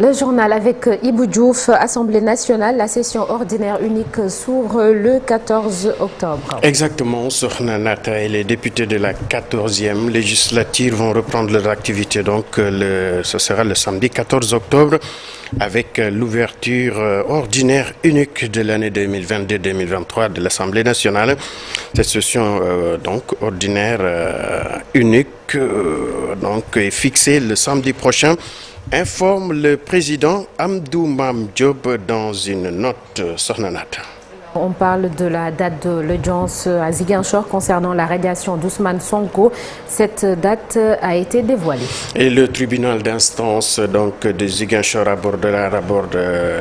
Le journal avec Ibou Diouf, Assemblée nationale, la session ordinaire unique s'ouvre le 14 octobre. Exactement, Sokhna Nata et les députés de la 14e législature vont reprendre leur activité. Donc, ce sera le samedi 14 octobre avec l'ouverture ordinaire unique de l'année 2022-2023 de l'Assemblée nationale. Cette session ordinaire unique est fixée le samedi prochain, informe le président Amadou Mame Diop dans une note. Sokhna Nata. On parle de la date de l'audience à Ziguinchor concernant la radiation d'Ousmane Sonko. Cette date a été dévoilée. Et le tribunal d'instance de Ziguinchor aborde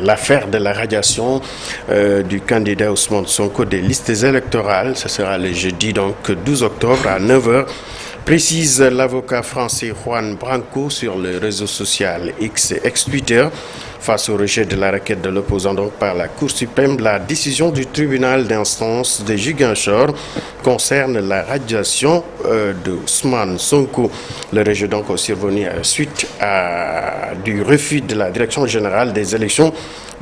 l'affaire de la radiation du candidat Ousmane Sonko des listes électorales. Ce sera le jeudi 12 octobre à 9h. Précise l'avocat français Juan Branco sur le réseau social X ex-Twitter. Face au rejet de la requête de l'opposant par la Cour suprême, la décision du tribunal d'instance de Ziguinchor concerne la radiation d'Ousmane Sonko. Le rejet est survenu suite du refus de la Direction générale des élections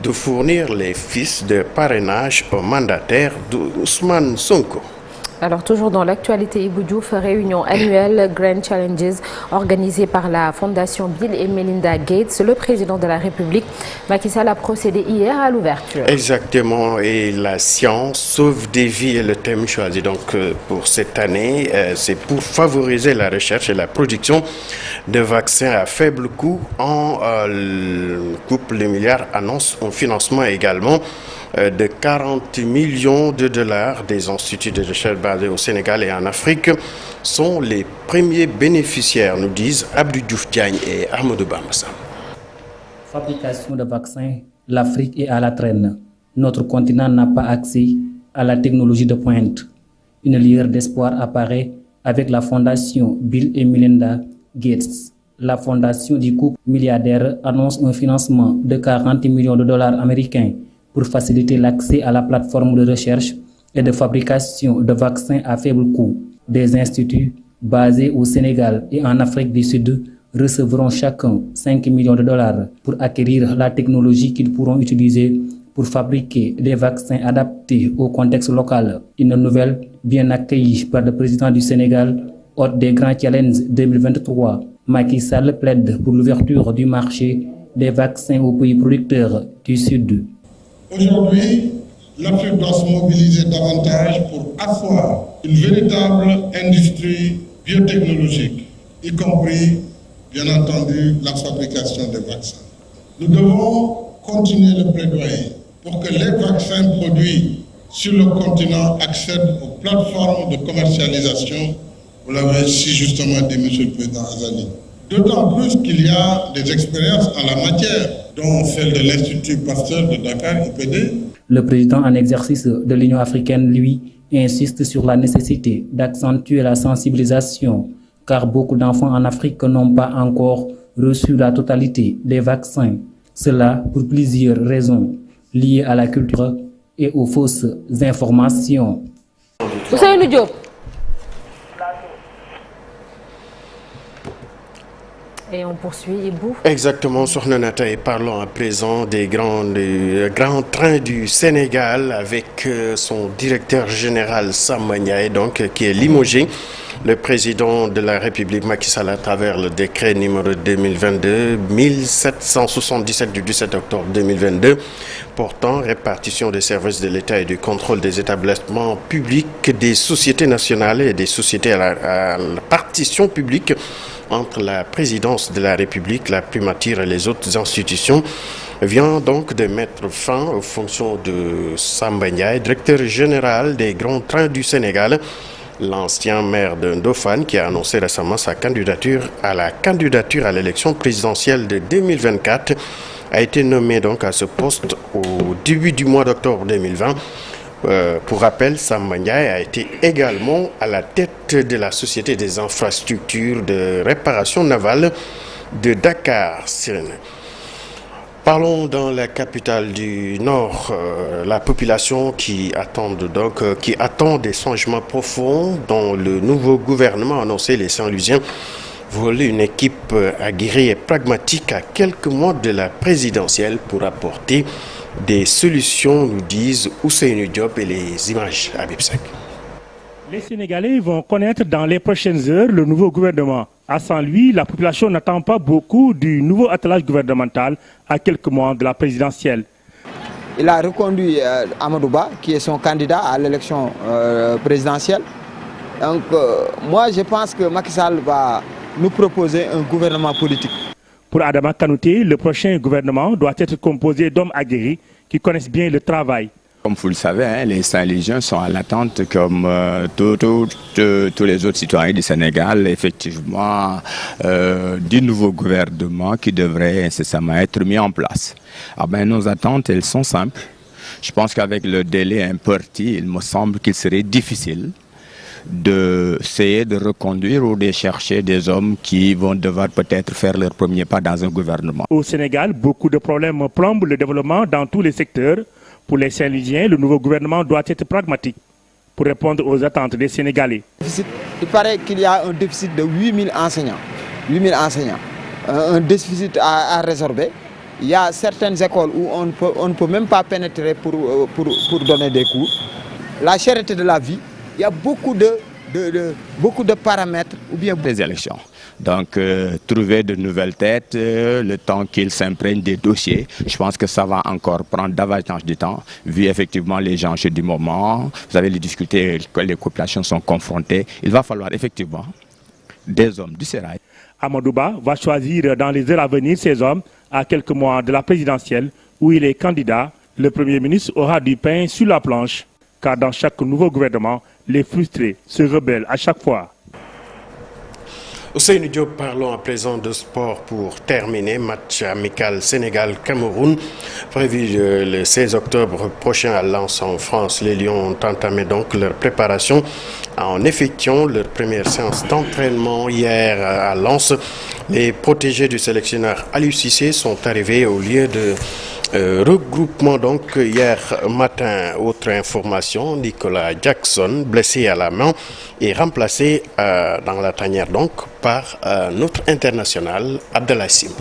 de fournir les fiches de parrainage aux mandataires d'Ousmane Sonko. Alors toujours dans l'actualité, Ibou Diouf, réunion annuelle Grand Challenges organisée par la Fondation Bill et Melinda Gates. Le président de la République, Macky Sall, a procédé hier à l'ouverture. Exactement, et la science sauve des vies est le thème choisi pour cette année. C'est pour favoriser la recherche et la production de vaccins à faible coût. Couple de milliards annonce un financement également de 40 millions de dollars des instituts de recherche basés au Sénégal et en Afrique sont les premiers bénéficiaires, nous disent Abdou Diouf Diagne et Amadou Bamba. Fabrication de vaccins, l'Afrique est à la traîne. Notre continent n'a pas accès à la technologie de pointe. Une lueur d'espoir apparaît avec la fondation Bill et Melinda Gates. La fondation du couple milliardaire annonce un financement de 40 millions de dollars américains pour faciliter l'accès à la plateforme de recherche et de fabrication de vaccins à faible coût. Des instituts basés au Sénégal et en Afrique du Sud recevront chacun 5 millions de dollars pour acquérir la technologie qu'ils pourront utiliser pour fabriquer des vaccins adaptés au contexte local. Une nouvelle bien accueillie par le président du Sénégal, hôte des Grands Challenges 2023. Macky Sall plaide pour l'ouverture du marché des vaccins aux pays producteurs du Sud. Aujourd'hui, l'Afrique doit se mobiliser davantage pour asseoir une véritable industrie biotechnologique, y compris, bien entendu, la fabrication des vaccins. Nous devons continuer le plaidoyer pour que les vaccins produits sur le continent accèdent aux plateformes de commercialisation, vous l'avez si justement dit, M. le Président Azali. D'autant plus qu'il y a des expériences en la matière, dont celle de l'Institut Pasteur de Dakar, IPD. Le président en exercice de l'Union africaine, lui, insiste sur la nécessité d'accentuer la sensibilisation, car beaucoup d'enfants en Afrique n'ont pas encore reçu la totalité des vaccins. Cela pour plusieurs raisons liées à la culture et aux fausses informations. Ousseynou Diop. Et on poursuit, Ibou. Exactement, Sokhna Nata, et parlons à présent des grands trains du Sénégal avec son directeur général Samba Ndiaye, qui est limogé. Le président de la République Macky Sall, à travers le décret numéro 2022-1777 du 17 octobre 2022, portant répartition des services de l'État et du contrôle des établissements publics, des sociétés nationales et des sociétés à la partition publique entre la présidence de la République, la primature et les autres institutions, vient donc de mettre fin aux fonctions de Samba Ndiaye, directeur général des grands trains du Sénégal. L'ancien maire de Ndofane, qui a annoncé récemment sa candidature à l'élection présidentielle de 2024, a été nommé à ce poste au début du mois d'octobre 2020. Pour rappel, Samba Ndiaye a été également à la tête de la Société des infrastructures de réparation navale de Dakar. Parlons dans la capitale du Nord, la population qui attend des changements profonds dont le nouveau gouvernement annoncé, les Saint-Louisiens vol, une équipe aguerrie et pragmatique à quelques mois de la présidentielle pour apporter des solutions, nous disent Ousseynou Diop et les images à Bipsek. Les Sénégalais vont connaître dans les prochaines heures le nouveau gouvernement. À Saint-Louis, la population n'attend pas beaucoup du nouveau attelage gouvernemental à quelques mois de la présidentielle. Il a reconduit Amadou Ba, qui est son candidat à l'élection présidentielle. Donc moi je pense que Macky Sall va nous proposer un gouvernement politique. Pour Adama Kanouté, le prochain gouvernement doit être composé d'hommes aguerris qui connaissent bien le travail. Comme vous le savez, les Saint-Louisiens sont à l'attente, comme tous les autres citoyens du Sénégal, effectivement, du nouveau gouvernement qui devrait incessamment être mis en place. Nos attentes, elles sont simples. Je pense qu'avec le délai imparti, il me semble qu'il serait difficile d'essayer de reconduire ou de chercher des hommes qui vont devoir peut-être faire leur premier pas dans un gouvernement. Au Sénégal, beaucoup de problèmes plombent le développement dans tous les secteurs. Pour les Saint-Louisiens, le nouveau gouvernement doit être pragmatique pour répondre aux attentes des Sénégalais. Il paraît qu'il y a un déficit de 8000 enseignants. 8000 enseignants. Un déficit à résorber. Il y a certaines écoles où on ne peut même pas pénétrer pour donner des cours. La cherté de la vie, il y a beaucoup de paramètres ou bien des élections. Donc, trouver de nouvelles têtes, le temps qu'ils s'imprègnent des dossiers, je pense que ça va encore prendre davantage de temps, vu effectivement les enjeux du moment. Vous avez les difficultés que les populations sont confrontées. Il va falloir effectivement des hommes du sérail. Amadou Ba va choisir dans les heures à venir ces hommes à quelques mois de la présidentielle où il est candidat. Le Premier ministre aura du pain sur la planche, car dans chaque nouveau gouvernement, les frustrés se rebellent à chaque fois. Ousseynou Diop, parlons à présent de sport pour terminer. Match amical Sénégal-Cameroun prévu le 16 octobre prochain à Lens en France. Les Lions ont entamé donc leur préparation en effectuant leur première séance d'entraînement hier à Lens. Les protégés du sélectionneur Aliou Cissé sont arrivés au lieu de regroupement donc hier matin. Autre information, Nicolas Jackson, blessé à la main, est remplacé dans la tanière donc par notre international Abdallah Sim.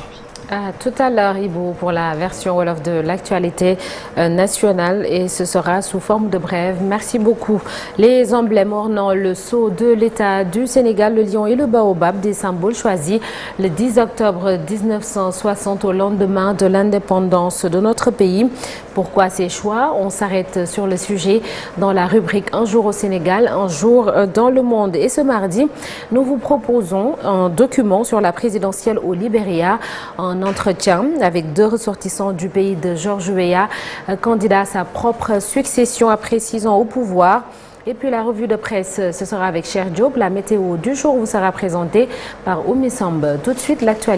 Tout à l'heure, Ibou, pour la version Wolof de l'actualité nationale, et ce sera sous forme de brève. Merci beaucoup. Les emblèmes ornant le sceau de l'État du Sénégal, le lion et le baobab, des symboles choisis le 10 octobre 1960 au lendemain de l'indépendance de notre pays. Pourquoi ces choix? On s'arrête sur le sujet dans la rubrique Un jour au Sénégal, un jour dans le monde. Et ce mardi, nous vous proposons un document sur la présidentielle au Libéria, un entretien avec deux ressortissants du pays de George Weah, candidat à sa propre succession après 6 ans au pouvoir. Et puis la revue de presse, ce sera avec Cher Diop. La météo du jour vous sera présentée par Oumi Samb. Tout de suite, l'actualité.